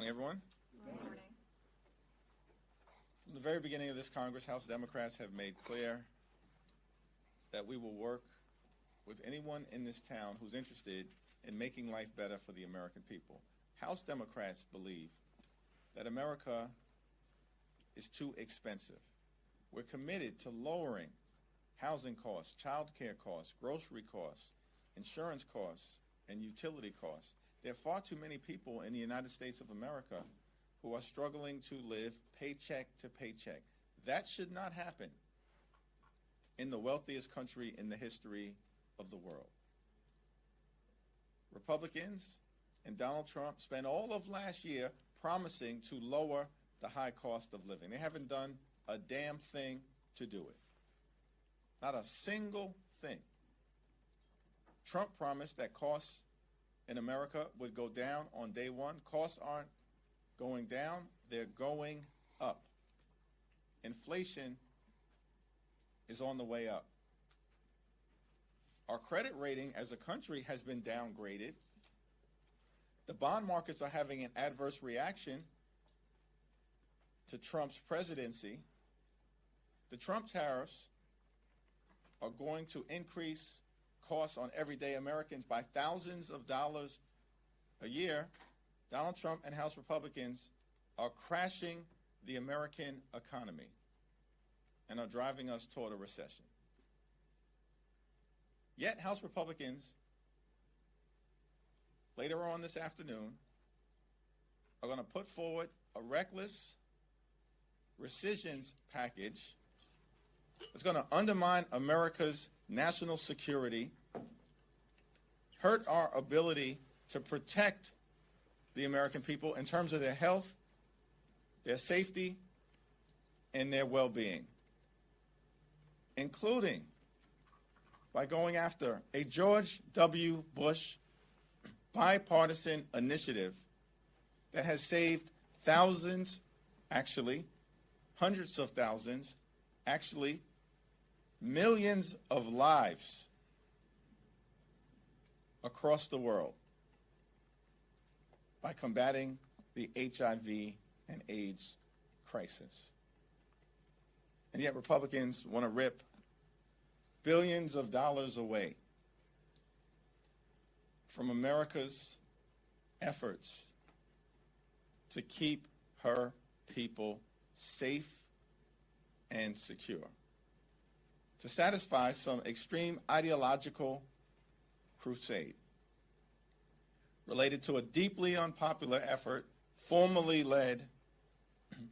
Morning, everyone. Good morning. From the very beginning of this Congress, House Democrats have made clear that we will work with anyone in this town who's interested in making life better for the American people. House Democrats believe that America is too expensive. We're committed to lowering housing costs, child care costs, grocery costs, insurance costs, and utility costs. There are far too many people in the United States of America who are struggling to live paycheck to paycheck. That should not happen in the wealthiest country in the history of the world. Republicans and Donald Trump spent all of last year promising to lower the high cost of living. They haven't done a damn thing to do it. Not a single thing. Trump promised that costs in America would go down on day one. Costs aren't going down, they're going up. Inflation is on the way up. Our credit rating as a country has been downgraded. The bond markets are having an adverse reaction to Trump's presidency. The Trump tariffs are going to increase costs on everyday Americans by thousands of dollars a year. Donald Trump and House Republicans are crashing the American economy and are driving us toward a recession. Yet House Republicans, later on this afternoon, are going to put forward a reckless rescissions package that's going to undermine America's national security, hurt our ability to protect the American people in terms of their health, their safety, and their well-being, including by going after a George W. Bush bipartisan initiative that has saved thousands, actually, hundreds of thousands, actually, millions of lives across the world by combating the HIV and AIDS crisis. And yet Republicans want to rip billions of dollars away from America's efforts to keep her people safe and secure, to satisfy some extreme ideological crusade related to a deeply unpopular effort formerly led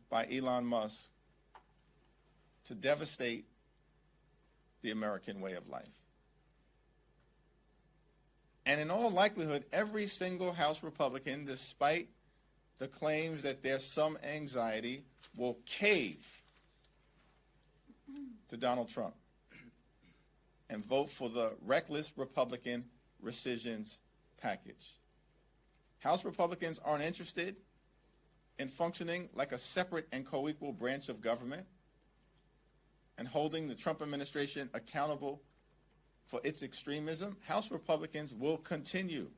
by Elon Musk to devastate the American way of life. And in all likelihood, every single House Republican, despite the claims that there's some anxiety, will cave to Donald Trump and vote for the reckless Republican rescissions package. House Republicans aren't interested in functioning like a separate and co-equal branch of government and holding the Trump administration accountable for its extremism. House Republicans will continue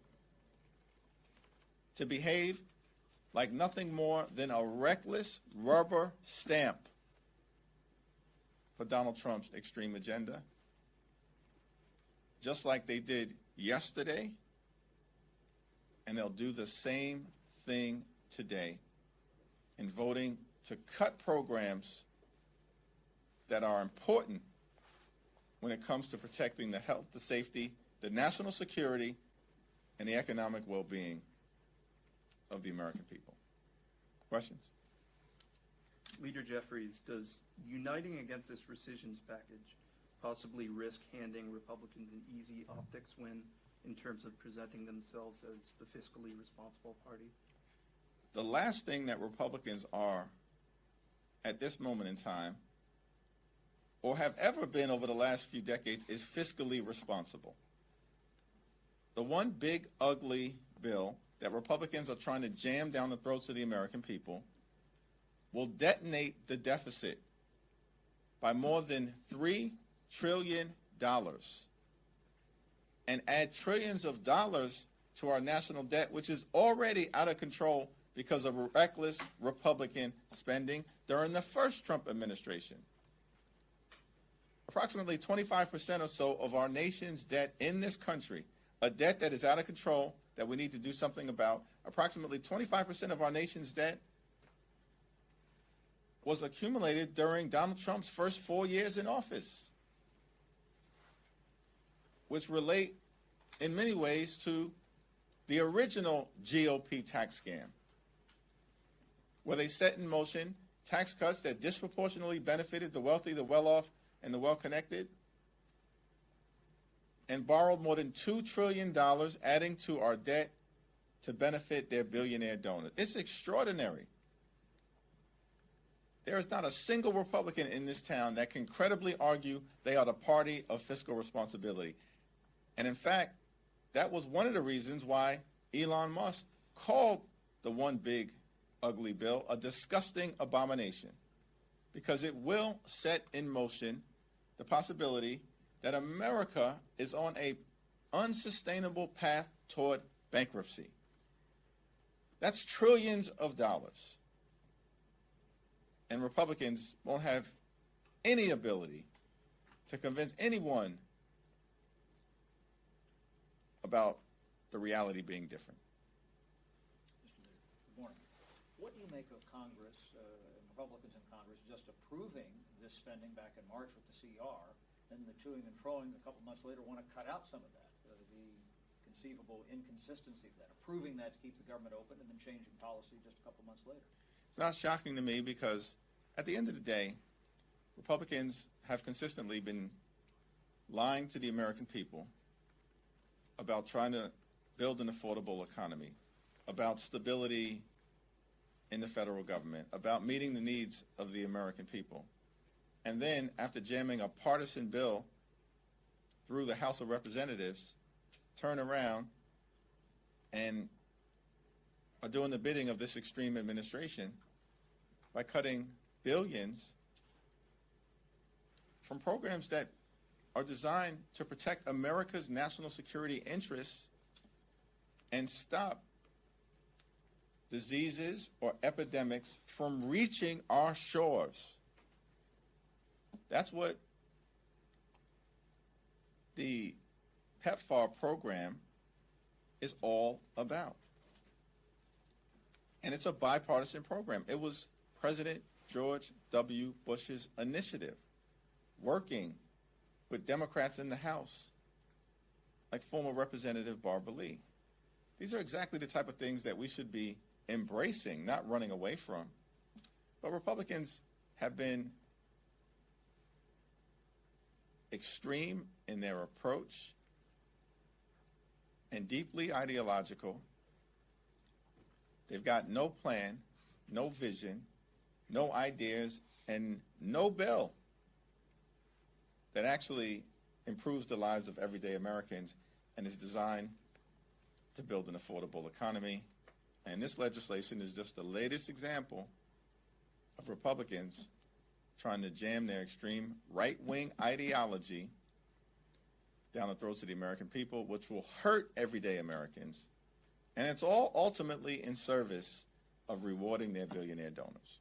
to behave like nothing more than a reckless rubber stamp for Donald Trump's extreme agenda, just like they did yesterday, and they'll do the same thing today in voting to cut programs that are important when it comes to protecting the health, the safety, the national security, and the economic well-being of the American people. Questions? Leader Jeffries, does uniting against this rescissions package possibly risk handing Republicans an easy optics win in terms of presenting themselves as the fiscally responsible party? The last thing that Republicans are at this moment in time, or have ever been over the last few decades, is fiscally responsible. The one big, ugly bill that Republicans are trying to jam down the throats of the American people will detonate the deficit by more than $3 trillion and add trillions of dollars to our national debt, which is already out of control because of reckless Republican spending during the first Trump administration. Approximately 25% or so of our nation's debt in this country, a debt that is out of control, that we need to do something about, approximately 25% of our nation's debt was accumulated during Donald Trump's first 4 years in office, which relate in many ways to the original GOP tax scam, where they set in motion tax cuts that disproportionately benefited the wealthy, the well-off, and the well-connected, and borrowed more than $2 trillion, adding to our debt to benefit their billionaire donors. It's extraordinary. There is not a single Republican in this town that can credibly argue they are the party of fiscal responsibility. And in fact, that was one of the reasons why Elon Musk called the one big ugly bill a disgusting abomination, because it will set in motion the possibility that America is on an unsustainable path toward bankruptcy. That's trillions of dollars. And Republicans won't have any ability to convince anyone about the reality being different. Mr. Leader, good morning. What do you make of Congress, Republicans in Congress, just approving this spending back in March with the CR, and the toing and froing a couple months later want to cut out some of that, the conceivable inconsistency of that, approving that to keep the government open and then changing policy just a couple months later? It's not shocking to me, because at the end of the day, Republicans have consistently been lying to the American people about trying to build an affordable economy, about stability in the federal government, about meeting the needs of the American people. And then, after jamming a partisan bill through the House of Representatives, turn around and are doing the bidding of this extreme administration by cutting billions from programs that are designed to protect America's national security interests and stop diseases or epidemics from reaching our shores. That's what the PEPFAR program is all about. And it's a bipartisan program. It was President George W. Bush's initiative, working with Democrats in the House, like former Representative Barbara Lee. These are exactly the type of things that we should be embracing, not running away from. But Republicans have been extreme in their approach and deeply ideological. They've got no plan, no vision, no ideas, and no bill that actually improves the lives of everyday Americans and is designed to build an affordable economy. And this legislation is just the latest example of Republicans trying to jam their extreme right-wing ideology down the throats of the American people, which will hurt everyday Americans. And it's all ultimately in service of rewarding their billionaire donors.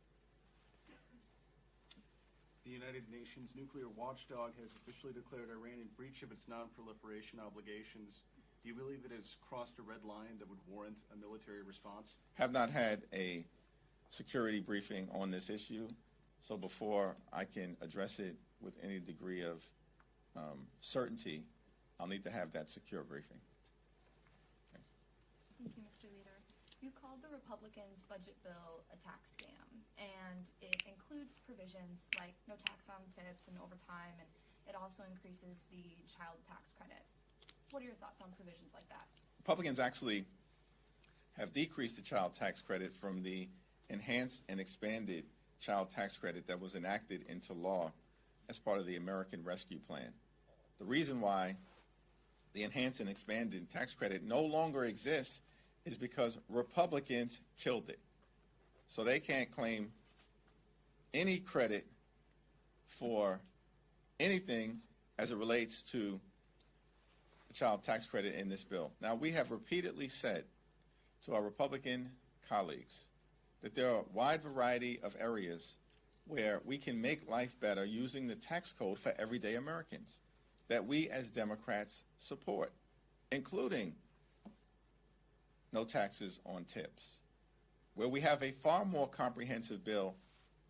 The United Nations nuclear watchdog has officially declared Iran in breach of its non-proliferation obligations. Do you believe it has crossed a red line that would warrant a military response? Have not had a security briefing on this issue, so before I can address it with any degree of certainty, I'll need to have that secure briefing. Thank you, Mr. Leader. You called the Republicans' budget bill a tax scam, and it includes provisions like no tax on tips and overtime, and it also increases the child tax credit. What are your thoughts on provisions like that? Republicans actually have decreased the child tax credit from the enhanced and expanded child tax credit that was enacted into law as part of the American Rescue Plan. The reason why the enhanced and expanded tax credit no longer exists is because Republicans killed it. So they can't claim any credit for anything as it relates to the child tax credit in this bill. Now, we have repeatedly said to our Republican colleagues that there are a wide variety of areas where we can make life better using the tax code for everyday Americans that we as Democrats support, including no taxes on tips, where we have a far more comprehensive bill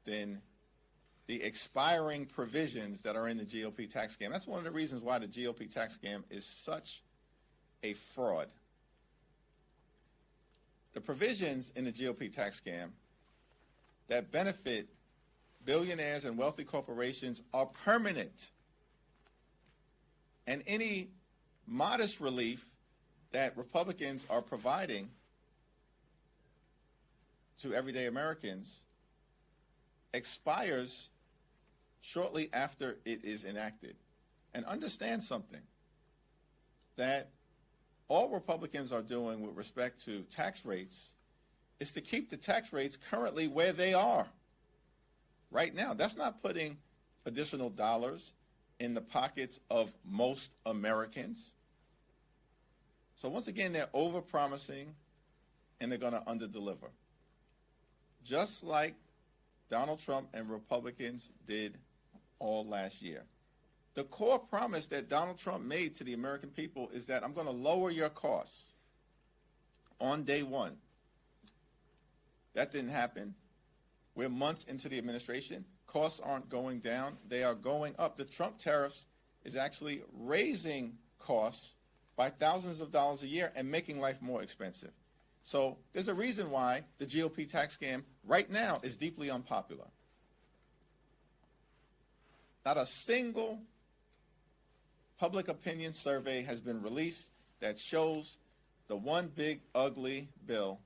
than the expiring provisions that are in the GOP tax scam. That's one of the reasons why the GOP tax scam is such a fraud. The provisions in the GOP tax scam that benefit billionaires and wealthy corporations are permanent. And any modest relief that Republicans are providing to everyday Americans expires shortly after it is enacted. And understand something, that all Republicans are doing with respect to tax rates is to keep the tax rates currently where they are right now. That's not putting additional dollars in the pockets of most Americans. So once again, they're over-promising and they're going to under-deliver. Just like Donald Trump and Republicans did all last year. The core promise that Donald Trump made to the American people is that I'm going to lower your costs on day one. That didn't happen. We're months into the administration. Costs aren't going down. They are going up. The Trump tariffs is actually raising costs by thousands of dollars a year and making life more expensive. So there's a reason why the GOP tax scam right now is deeply unpopular. Not a single public opinion survey has been released that shows the one big ugly bill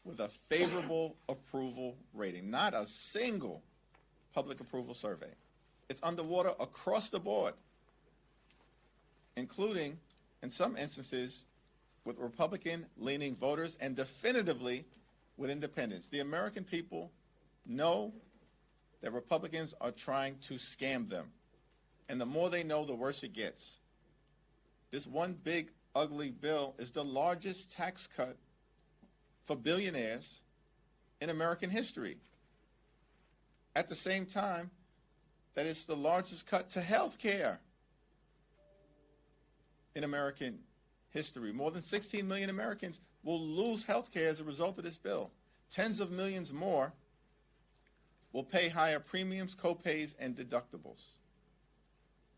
with a favorable approval rating. Not a single public approval survey. It's underwater across the board, including, in some instances, with Republican-leaning voters and definitively with independents. The American people know that Republicans are trying to scam them. And the more they know, the worse it gets. This one big, ugly bill is the largest tax cut for billionaires in American history. At the same time, that it's the largest cut to health care in American history. More than 16 million Americans will lose health care as a result of this bill. Tens of millions more will pay higher premiums, co-pays, and deductibles.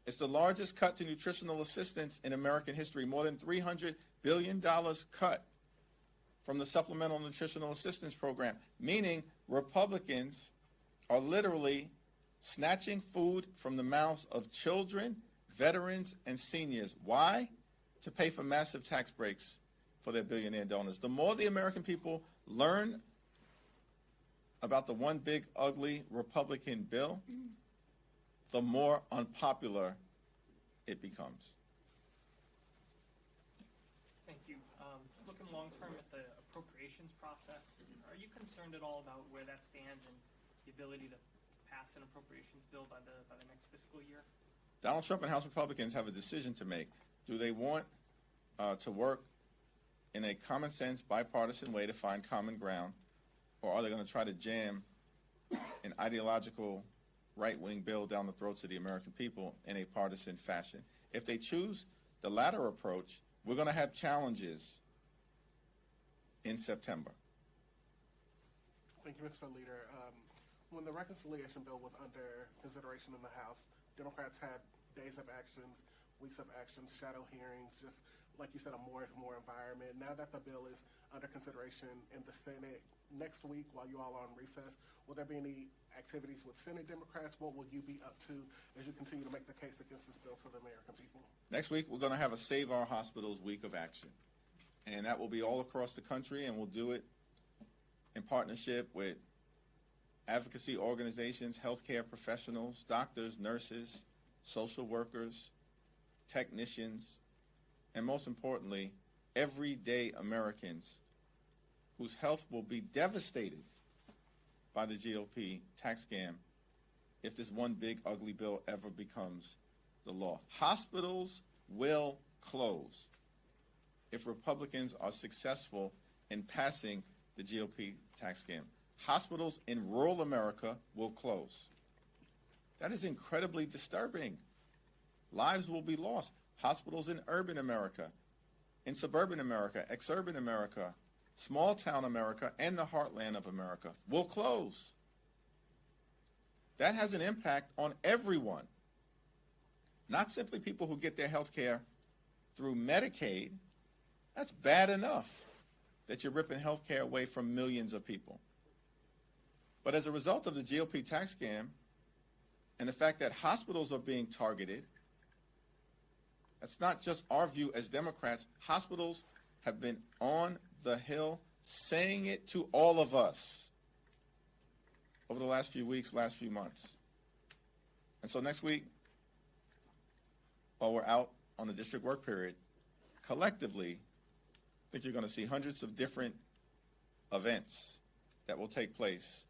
It's the largest cut to nutritional assistance in American history, more than $300 billion cut from the Supplemental Nutritional Assistance Program, meaning Republicans are literally snatching food from the mouths of children, veterans, and seniors. Why? To pay for massive tax breaks for their billionaire donors. The more the American people learn about the one big, ugly Republican bill, the more unpopular it becomes. Thank you. Looking long-term at the appropriations process, are you concerned at all about where that stands and the ability to pass an appropriations bill by the next fiscal year? Donald Trump and House Republicans have a decision to make. Do they want to work in a common-sense, bipartisan way to find common ground, or are they going to try to jam an ideological right-wing bill down the throats of the American people in a partisan fashion? If they choose the latter approach, we're going to have challenges in September. Thank you, Mr. Leader. When the reconciliation bill was under consideration in the House, Democrats had days of actions, weeks of actions, shadow hearings, just like you said, a more and more environment. Now that the bill is under consideration in the Senate, next week while you all are on recess, will there be any activities with Senate Democrats? What will you be up to as you continue to make the case against this bill for the American people? Next week, we're going to have a Save Our Hospitals Week of Action. And that will be all across the country, and we'll do it in partnership with advocacy organizations, healthcare professionals, doctors, nurses, social workers, technicians, and most importantly, everyday Americans whose health will be devastated by the GOP tax scam if this one big ugly bill ever becomes the law. Hospitals will close if Republicans are successful in passing the GOP tax scam. hospitals in rural America will close. That is incredibly disturbing. Lives will be lost. Hospitals in urban America, in suburban America, exurban America, small town America, and the heartland of America will close. That has an impact on everyone, not simply people who get their health care through Medicaid. That's bad enough that you're ripping health care away from millions of people. But as a result of the GOP tax scam and the fact that hospitals are being targeted, that's not just our view as Democrats. Hospitals have been on the Hill saying it to all of us over the last few weeks, last few months. And so next week, while we're out on the district work period, collectively, I think you're going to see hundreds of different events that will take place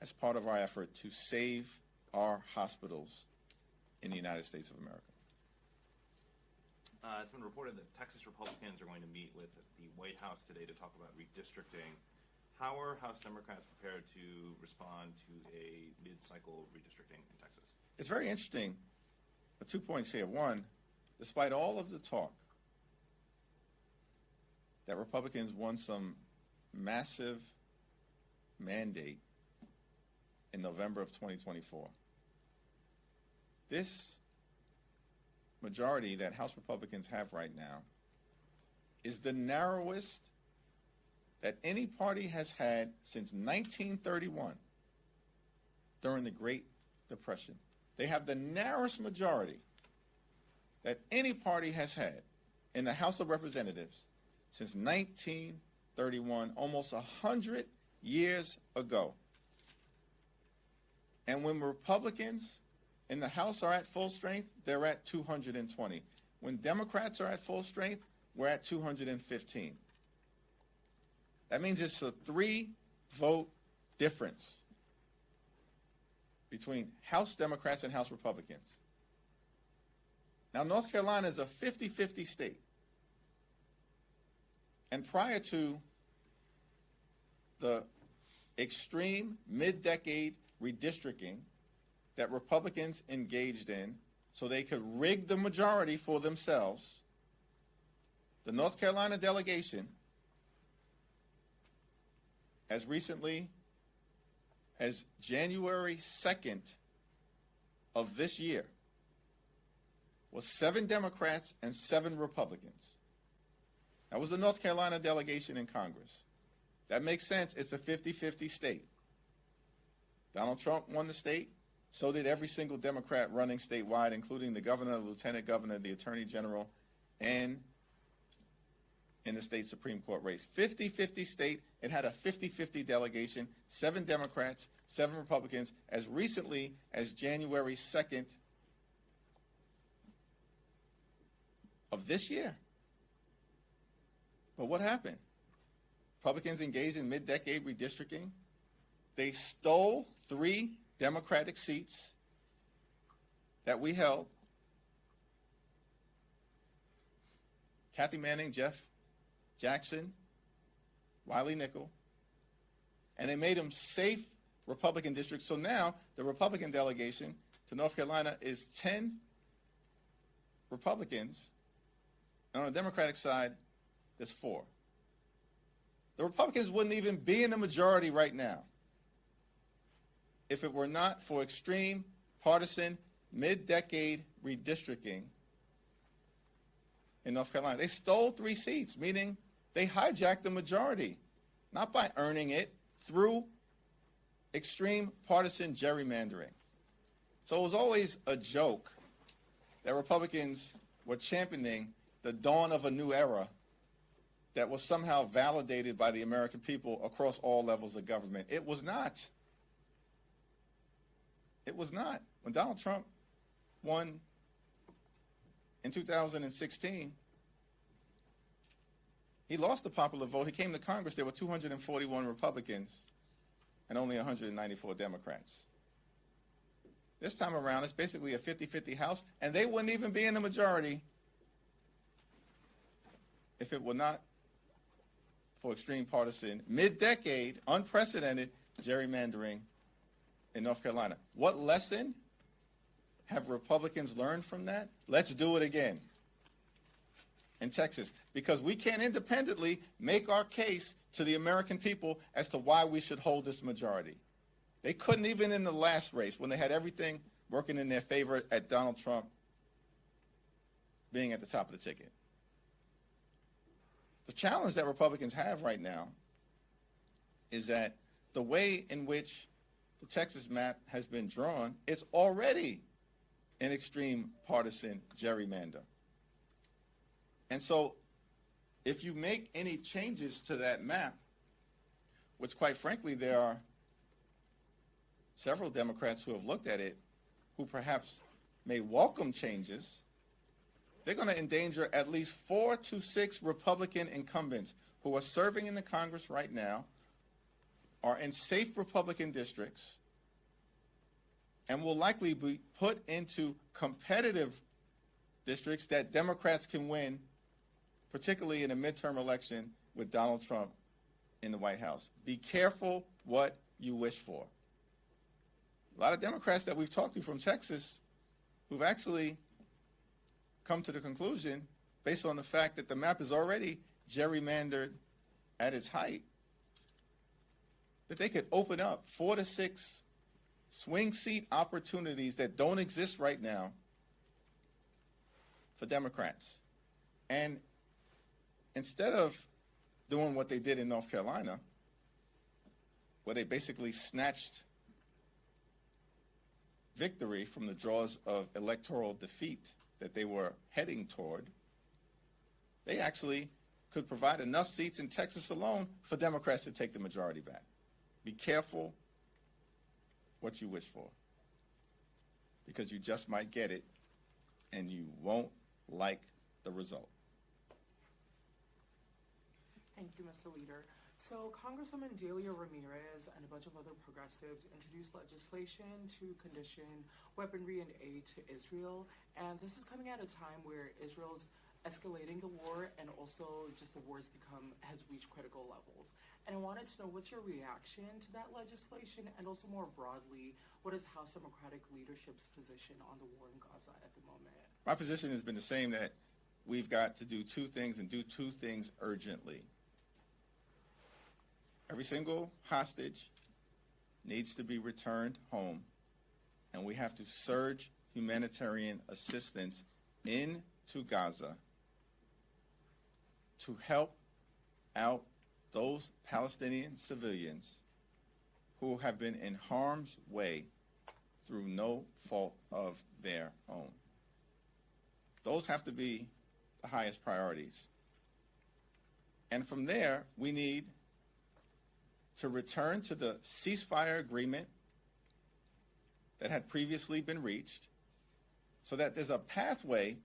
as part of our effort to save our hospitals in the United States of America. It's been reported that Texas Republicans are going to meet with the White House today to talk about redistricting. How are House Democrats prepared to respond to a mid-cycle redistricting in Texas? It's very interesting. 2 points here. One, despite all of the talk that Republicans won some massive mandate in November of 2024, this majority that House Republicans have right now is the narrowest that any party has had since 1931 during the Great Depression. They have the narrowest majority that any party has had in the House of Representatives since 1931, almost 100 years ago. And when Republicans in the House are at full strength, they're at 220. When Democrats are at full strength, we're at 215. That means it's a 3-vote difference between House Democrats and House Republicans. Now, North Carolina is a 50-50 state. And prior to the extreme mid-decade redistricting that Republicans engaged in so they could rig the majority for themselves, the North Carolina delegation, as recently as January 2nd of this year, was 7 Democrats and 7 Republicans. That was the North Carolina delegation in Congress. That makes sense. It's a 50-50 state. Donald Trump won the state. So did every single Democrat running statewide, including the governor, the lieutenant governor, the attorney general, and in the state Supreme Court race. 50-50 state. It had a 50-50 delegation, 7 Democrats, 7 Republicans, as recently as January 2nd of this year. But what happened? Republicans engaged in mid-decade redistricting. They stole 3 Democratic seats that we held. Kathy Manning, Jeff Jackson, Wiley Nickel, and they made them safe Republican districts. So now the Republican delegation to North Carolina is 10 Republicans, and on the Democratic side, there's 4. The Republicans wouldn't even be in the majority right now if it were not for extreme partisan mid-decade redistricting in North Carolina. They stole 3 seats, meaning they hijacked the majority, not by earning it, through extreme partisan gerrymandering. So it was always a joke that Republicans were championing the dawn of a new era that was somehow validated by the American people across all levels of government. It was not. It was not. When Donald Trump won in 2016, he lost the popular vote. He came to Congress. There were 241 Republicans and only 194 Democrats. This time around, it's basically a 50-50 House, and they wouldn't even be in the majority if it were not for extreme partisan, mid-decade, unprecedented gerrymandering in North Carolina. What lesson have Republicans learned from that? Let's do it again in Texas, because we can't independently make our case to the American people as to why we should hold this majority. They couldn't even in the last race when they had everything working in their favor at Donald Trump being at the top of the ticket. The challenge that Republicans have right now is that the way in which the Texas map has been drawn, it's already an extreme partisan gerrymander. And so if you make any changes to that map, which quite frankly there are several Democrats who have looked at it who perhaps may welcome changes, they're going to endanger at least 4 to 6 Republican incumbents who are serving in the Congress right now, are in safe Republican districts, and will likely be put into competitive districts that Democrats can win, particularly in a midterm election with Donald Trump in the White House. Be careful what you wish for. A lot of Democrats that we've talked to from Texas who've actually come to the conclusion, based on the fact that the map is already gerrymandered at its height, that they could open up 4 to 6 swing seat opportunities that don't exist right now for Democrats. And instead of doing what they did in North Carolina, where they basically snatched victory from the jaws of electoral defeat that they were heading toward, they actually could provide enough seats in Texas alone for Democrats to take the majority back. Be careful what you wish for, because you just might get it and you won't like the result. Thank you, Mr. Leader. So Congresswoman Delia Ramirez and a bunch of other progressives introduced legislation to condition weaponry and aid to Israel. And this is coming at a time where Israel's escalating the war, and also just the war has reached critical levels. And I wanted to know, what's your reaction to that legislation? And also more broadly, what is House Democratic leadership's position on the war in Gaza at the moment? My position has been the same, that we've got to do 2 things and do 2 things urgently. Every single hostage needs to be returned home, and we have to surge humanitarian assistance into Gaza to help out those Palestinian civilians who have been in harm's way through no fault of their own. Those have to be the highest priorities. And from there, we need to return to the ceasefire agreement that had previously been reached, so that there's a pathway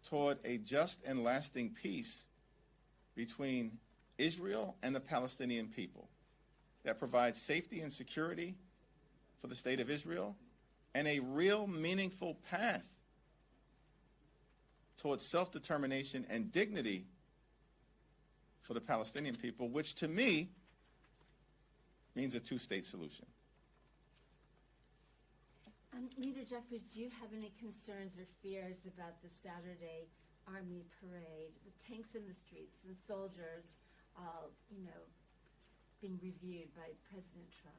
toward a just and lasting peace between Israel and the Palestinian people that provides safety and security for the state of Israel, and a real meaningful path towards self-determination and dignity for the Palestinian people, which to me means a 2-state solution. Leader Jeffries, do you have any concerns or fears about the Saturday Army parade with tanks in the streets and soldiers, being reviewed by President Trump?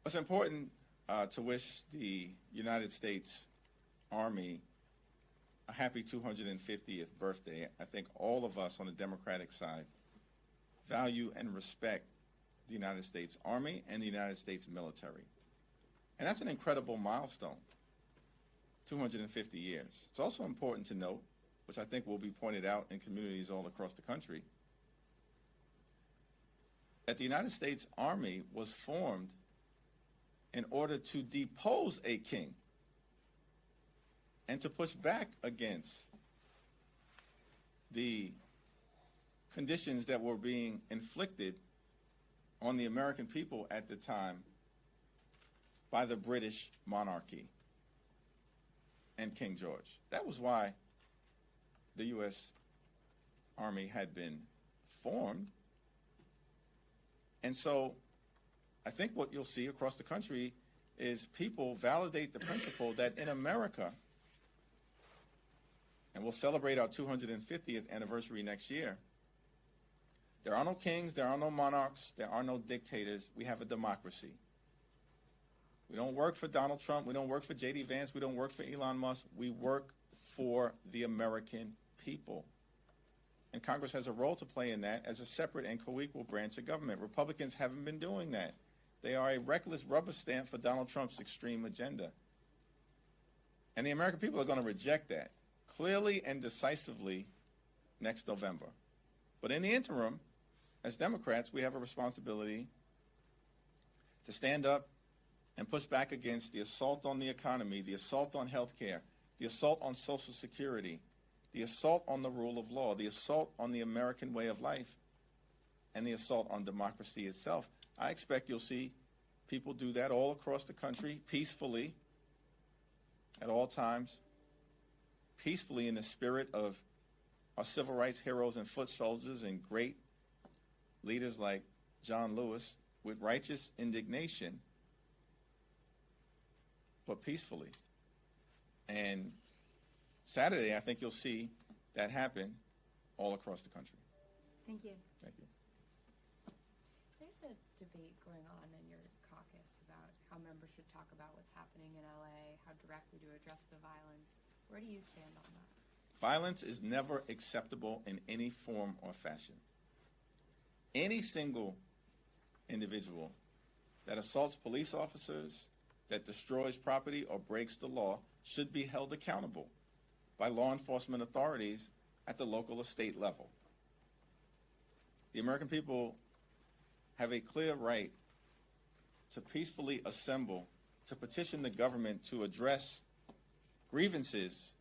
It's important to wish the United States Army a happy 250th birthday. I think all of us on the Democratic side value and respect the United States Army and the United States military. And that's an incredible milestone, 250 years. It's also important to note, which I think will be pointed out in communities all across the country, that the United States Army was formed in order to depose a king and to push back against the conditions that were being inflicted on the American people at the time by the British monarchy and King George. That was why the U.S. Army had been formed. And so I think what you'll see across the country is people validate the principle that in America, and we'll celebrate our 250th anniversary next year, there are no kings, there are no monarchs, there are no dictators. We have a democracy. We don't work for Donald Trump. We don't work for J.D. Vance. We don't work for Elon Musk. We work for the American people. And Congress has a role to play in that as a separate and co-equal branch of government. Republicans haven't been doing that. They are a reckless rubber stamp for Donald Trump's extreme agenda. And the American people are going to reject that clearly and decisively next November. But in the interim, as Democrats, we have a responsibility to stand up and push back against the assault on the economy, the assault on health care, the assault on Social Security, the assault on the rule of law, the assault on the American way of life, and the assault on democracy itself. I expect you'll see people do that all across the country peacefully, at all times, peacefully in the spirit of our civil rights heroes and foot soldiers and great leaders like John Lewis, with righteous indignation, but peacefully. And Saturday, I think you'll see that happen all across the country. Thank you. Thank you. There's a debate going on in your caucus about how members should talk about what's happening in LA, how directly to address the violence. Where do you stand on that? Violence is never acceptable in any form or fashion. Any single individual that assaults police officers, that destroys property or breaks the law should be held accountable by law enforcement authorities at the local or state level. The American people have a clear right to peacefully assemble, to petition the government to address grievances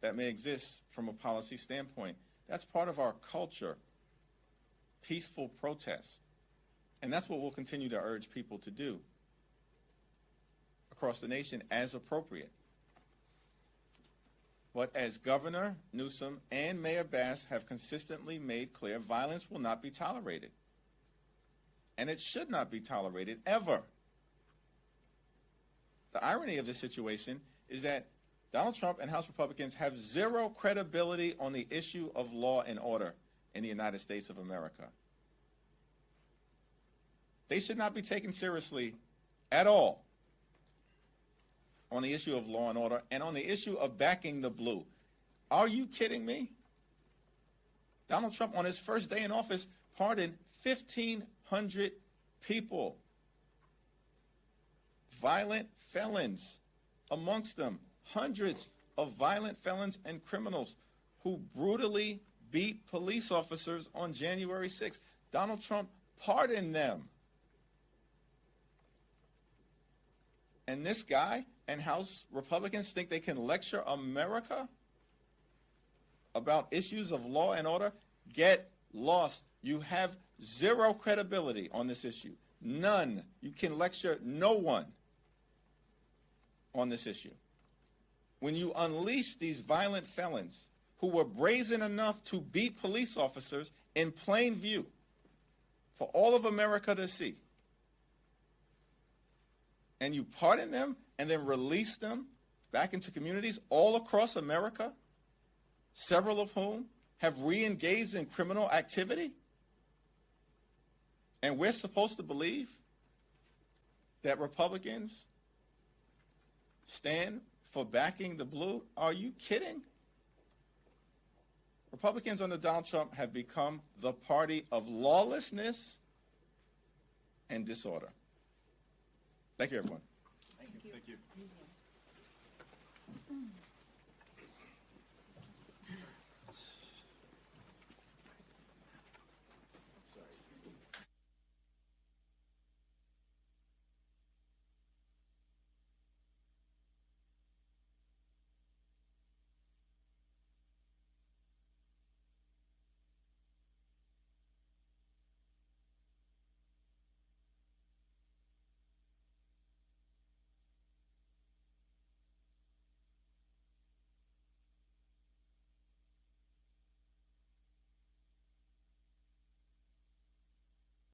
that may exist from a policy standpoint. That's part of our culture, peaceful protest. And that's what we'll continue to urge people to do across the nation as appropriate. But as Governor Newsom and Mayor Bass have consistently made clear, violence will not be tolerated. And it should not be tolerated ever. The irony of this situation is that Donald Trump and House Republicans have zero credibility on the issue of law and order in the United States of America. They should not be taken seriously at all on the issue of law and order and on the issue of backing the blue. Are you kidding me? Donald Trump, on his first day in office, pardoned 1,500 people, violent felons, amongst them hundreds of violent felons and criminals who brutally beat police officers on January 6th. Donald Trump pardoned them. And this guy and House Republicans think they can lecture America about issues of law and order? Get lost. You have zero credibility on this issue. None. You can lecture no one on this issue. When you unleash these violent felons who were brazen enough to beat police officers in plain view for all of America to see, and you pardon them and then release them back into communities all across America, several of whom have re-engaged in criminal activity, and we're supposed to believe that Republicans stand for backing the blue? Are you kidding? Republicans under Donald Trump have become the party of lawlessness and disorder. Thank you, everyone. Thank you. Thank you. Thank you.